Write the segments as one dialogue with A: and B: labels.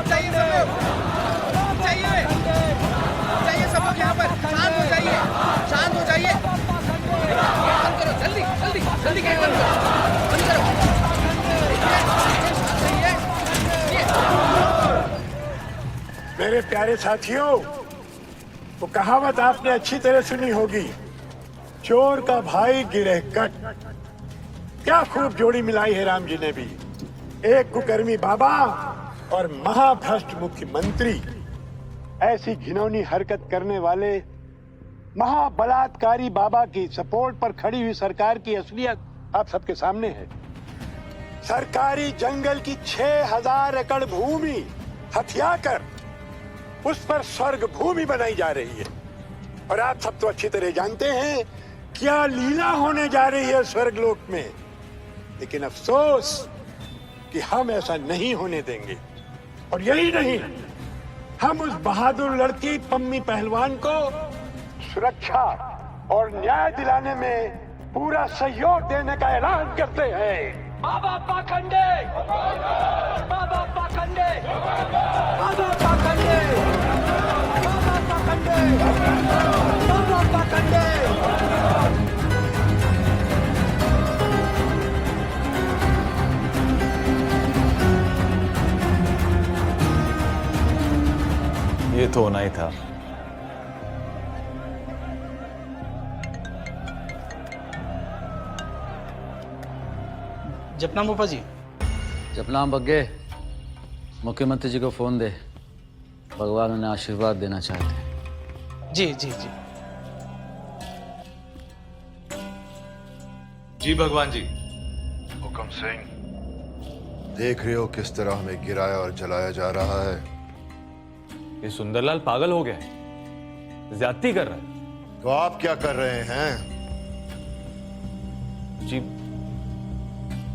A: चाहिए सब लोग, चाहिए चाहिए सब लोग यहाँ पर शांत हो जाइए, शांत हो जाइए। बंद करो जल्दी जल्दी जल्दी, गेट बंद करो, बंद करो।
B: मेरे प्यारे साथियों, वो कहावत आपने अच्छी तरह सुनी होगी, चोर का भाई गिरह कट। क्या खूब जोड़ी मिलाई है राम जी ने भी, एक कुकर्मी बाबा और महाभ्रष्ट मुख्यमंत्री। ऐसी घिनौनी हरकत करने वाले महाबलात्कारी बाबा की सपोर्ट पर खड़ी हुई सरकार की असलियत आप सबके सामने है। सरकारी जंगल की 6000 एकड़ भूमि हथियाकर उस पर स्वर्ग भूमि बनाई जा रही है। और आप सब तो अच्छी तरह जानते हैं क्या लीला होने जा रही है स्वर्गलोक में। लेकिन अफसोस कि हम ऐसा नहीं होने देंगे। और यही नहीं, हम उस बहादुर लड़की पम्मी पहलवान को सुरक्षा और न्याय दिलाने में पूरा सहयोग देने का ऐलान करते हैं।
C: बाबा पाखंडे, बाबा पाखंडे, बाबा पाखंडे, बाबा पाखंडे, बाबा पाखंडे।
D: ये तो होना ही था।
E: जपनाम पापा जी।
F: जपनाम बग्गे, मुख्यमंत्री जी को फोन दे, भगवान उन्हें आशीर्वाद देना चाहते हैं।
E: जी जी जी।
D: जी भगवान जी।
G: हुक्म सिंह, देख रहे हो किस तरह हमें गिराया और जलाया जा रहा है।
D: ये सुंदरलाल पागल हो गया है, ज्यादती कर रहा है।
G: तो आप क्या कर रहे हैं?
D: जी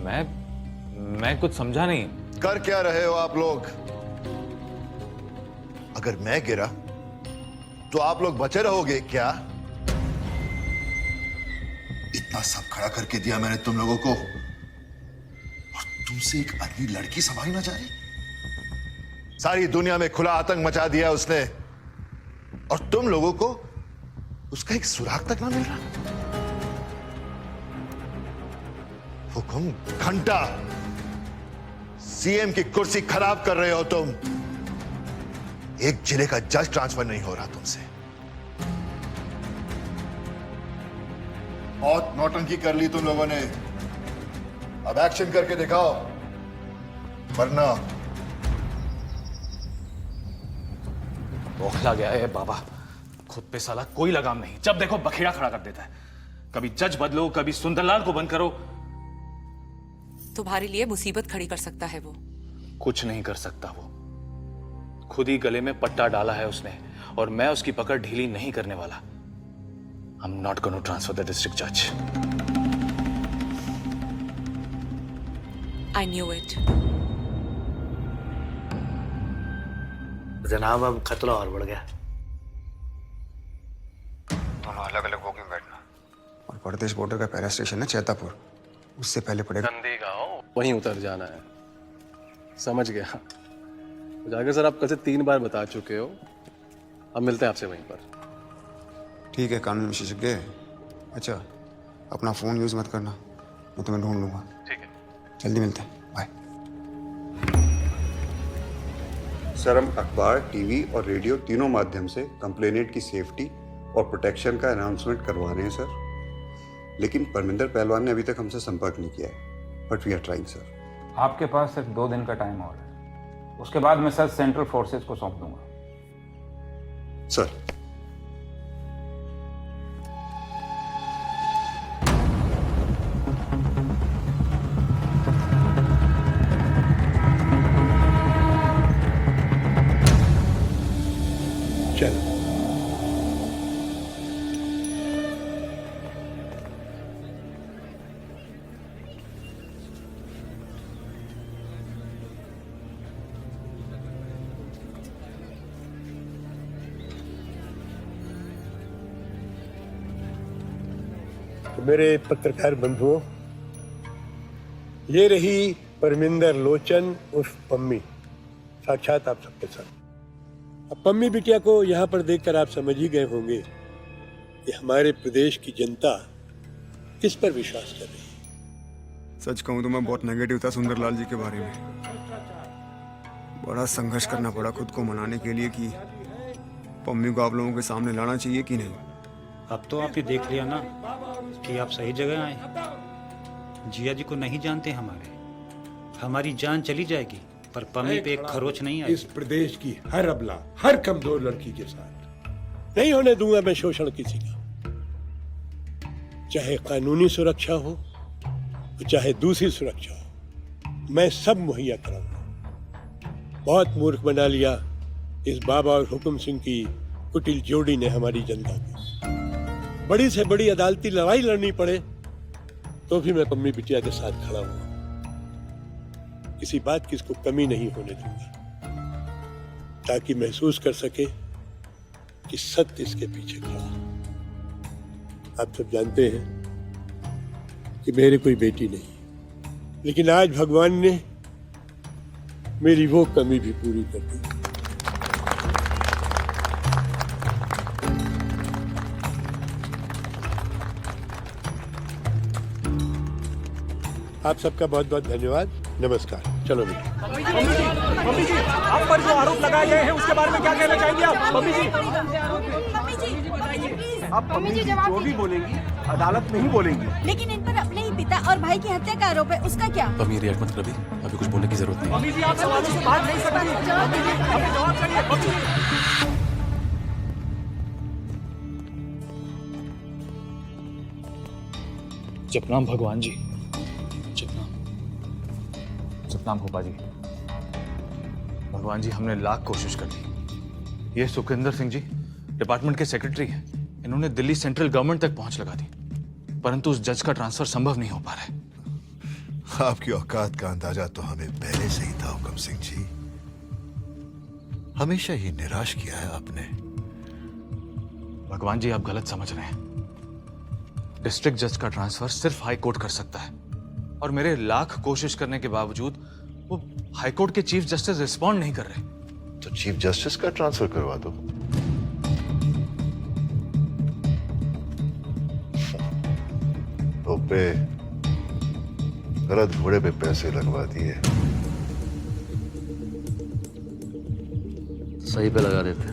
D: मैं कुछ समझा नहीं।
G: कर क्या रहे हो आप लोग? अगर मैं गिरा तो आप लोग बचे रहोगे क्या? इतना सब खड़ा करके दिया मैंने तुम लोगों को, और तुमसे एक अगली लड़की संभाली ना जा रही। सारी दुनिया में खुला आतंक मचा दिया उसने, और तुम लोगों को उसका एक सुराग तक ना मिल रहा। हुकुम घंटा, सीएम की कुर्सी खराब कर रहे हो तुम। एक जिले का जज ट्रांसफर नहीं हो रहा तुमसे। बहुत नौटंकी कर ली तुम लोगों ने, अब एक्शन करके दिखाओ, वरना
D: बौखला गया है बाबा, खुद पे साला कोई लगाम नहीं। जब देखो बखेड़ा खड़ा कर देता है। कभी जज बदलो, कभी सुंदरलाल को बंद करो।
H: तुम्हारे लिए मुसीबत खड़ी कर सकता है वो।
D: कुछ नहीं कर सकता वो, खुद ही गले में पट्टा डाला है उसने, और मैं उसकी पकड़ ढीली नहीं करने वाला। I'm not going to transfer the district judge.
H: I knew it.
E: जनाब अब खतरा और बढ़ गया।
I: दोनों अलग अलग बोगी में बैठना।
J: और परदेश बॉर्डर का पहला स्टेशन है चैतापुर, उससे पहले पड़ेगा
K: नंदी गांव, वहीं उतर जाना है। समझ गया। तो जाकर सर आप कल से 3 बार बता चुके हो, अब मिलते हैं आपसे वहीं पर।
J: ठीक है कानून विशेषज्ञ। अच्छा अपना फोन यूज मत करना, मैं तुम्हें ढूंढ लूंगा।
K: ठीक है,
J: जल्दी मिलते हैं, बाय।
L: सर हम अखबार, टीवी और रेडियो तीनों माध्यम से कंप्लेनेंट की सेफ्टी और प्रोटेक्शन का अनाउंसमेंट करवा रहे हैं सर, लेकिन परमिंदर पहलवान ने अभी तक हमसे संपर्क नहीं किया है। But we are trying sir.
M: आपके पास सिर्फ 2 दिन का टाइम और है, उसके बाद मैं सर सेंट्रल फोर्सेस को सौंप दूंगा।
L: सर
B: चलो तो मेरे पत्रकार बंधुओं, ये रही परमिंदर लोचन उर्फ पम्मी, साक्षात आप सबके साथ। अब पम्मी बिटिया को यहाँ पर देखकर आप समझ ही गए होंगे कि हमारे प्रदेश की जनता किस पर विश्वास कर रही है।
J: सच कहूँ तो मैं बहुत नेगेटिव था सुंदरलाल जी के बारे में। बड़ा संघर्ष करना पड़ा खुद को मनाने के लिए कि पम्मी को आप लोगों के सामने लाना चाहिए कि नहीं।
M: अब तो आप ये देख लिया ना कि आप सही जगह आए। जिया जी को नहीं जानते हमारी जान चली जाएगी पर पम्मी पे एक खरोच नहीं आई।
B: इस प्रदेश की हर अबला, हर कमजोर लड़की के साथ नहीं होने दूंगा मैं शोषण किसी का, चाहे कानूनी सुरक्षा हो चाहे दूसरी सुरक्षा हो, मैं सब मुहैया कराऊंगा। बहुत मूर्ख बना लिया इस बाबा और हुकुम सिंह की कुटिल जोड़ी ने हमारी जनता को। बड़ी से बड़ी अदालती लड़ाई लड़नी पड़े तो भी मैं पम्मी बिटिया के साथ खड़ा हूं। किसी बात की इसको कमी नहीं होने दूंगा ताकि महसूस कर सके कि सत्य इसके पीछे खड़ा। आप सब जानते हैं कि मेरे कोई बेटी नहीं, लेकिन आज भगवान ने मेरी वो कमी भी पूरी कर दी। आप सबका बहुत बहुत धन्यवाद। नमस्कार। चलो बेटा।
C: मम्मी जी, आप पर जो आरोप लगाए गए हैं उसके बारे में क्या कहना चाहेंगे आप? मम्मी जी, आप मम्मी जी जो भी बोलेंगी अदालत में ही बोलेंगी।
N: लेकिन इन पर अपने ही पिता और भाई की हत्या का आरोप है, उसका क्या?
K: मम्मी रिएक्ट मत कर अभी, अभी कुछ बोलने की जरूरत नहीं।
C: मम्मी जी आप सवालों से बात नहीं सकती। मम्मी जी अपने जवाब करिए। मम्मी जी
D: जपनाम भगवान जी, जपनाम भोपा जी। भगवान जी हमने लाख कोशिश कर ली। ये सुखिंदर सिंह जी डिपार्टमेंट के सेक्रेटरी हैं, इन्होंने दिल्ली सेंट्रल गवर्नमेंट तक पहुंच लगा दी, परंतु उस जज का ट्रांसफर संभव नहीं हो पा रहा है।
G: आपकी औकात का अंदाजा तो हमें पहले से ही था हुकम सिंह जी। हमेशा ही निराश किया है आपने।
D: भगवान जी आप गलत समझ रहे हैं। डिस्ट्रिक्ट जज का ट्रांसफर सिर्फ हाई कोर्ट कर सकता है और मेरे लाख कोशिश करने के बावजूद वो हाई कोर्ट के चीफ जस्टिस रिस्पॉन्ड नहीं कर रहे।
G: तो चीफ जस्टिस का ट्रांसफर करवा दो। पे गलत घोड़े पे पैसे लगवा दिए।
F: सही पे लगा देते।